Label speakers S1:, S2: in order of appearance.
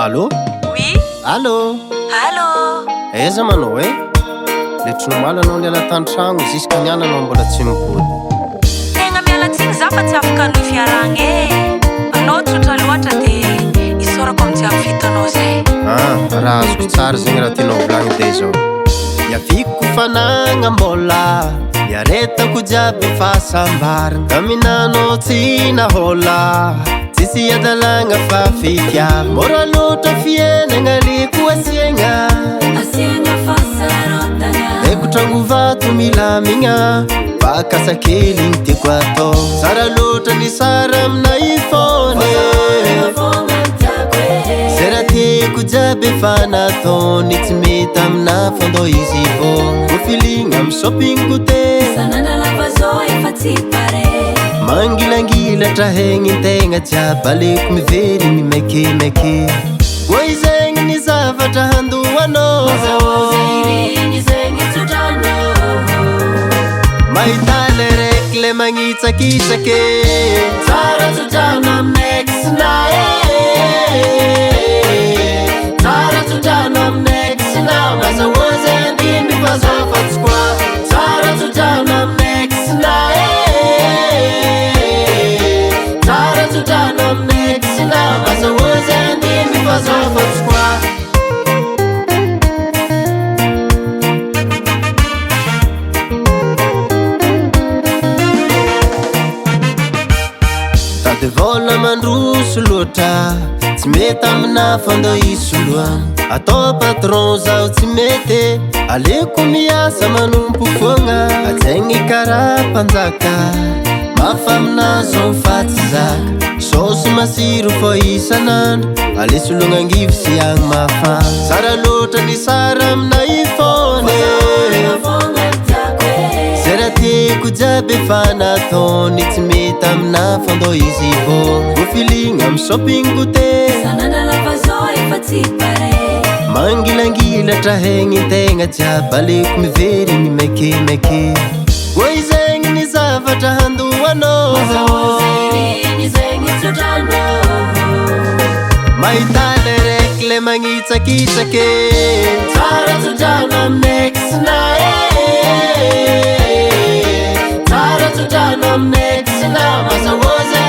S1: Allô?
S2: Oui?
S1: Allô?
S2: Allô?
S1: Aiza manao e? Le tromaly anao niala tan-tragno jusqu'à niana anao mbola tsy mipody.
S2: Tegna miala tsiny za fa tsy afaka anao fiaragna e. Anao tsotra loatra dia isaorako amin'ny jiaby vitanao zay.
S1: Raha azoko tsara zegny raha tianao volagny dia zao. Iaviko fanagna mbola iaretako jiaby fahasambarana aminanao tsy nahôla tsisy adalagna fa fitiava mora loatra fiainagna liko asiagna fahasarontagna eko tragno vato milamigna pakasakely igny tiako atao tsara loatra ny sara amina ifôny zay raha tiako jiaby efa nataony tsy mety amina fandao izy vô vofiligna amy shopping goûté mangilangilatra hegny tegna jiaby aleko miverigny maikemaiky koa izegny ny zavatra handoanao mahita le raiky le magnitsakitsake tsara tsodrano amin'ny ex-na tsara tsodrano amin'ny ex-na mazahoazy andimy fazafatsy koa tsara tsodrano amin'ny ex-na tsara tsodrano amin'ny ex-na mazahoazy andimy fazafatsy koa de vola mandroso loatra tsy mety amina fandao isoloa atao patron zaho tsy mety aleko miasa manompo foagna atsaigny karaha mpanjaka mafa amina zao fatsy zaka sosy masiro fô isanandro alesologna angivy sy agny mafana tsara loatra ny sara amina ifôny zay raha tiako jiaby efa nataony tsy mety amina fandao izy vô vofiligna amy shopping goûté mangilangilatra hegny tegna jiaby aleko miverigny maikemaiky koa izegny ny zavatra handoanao mahita le raiky le magnitsakitsake tsara tsodrano amin'ny ex-na tsara tsodrano amin'ny ex-na mazahoazy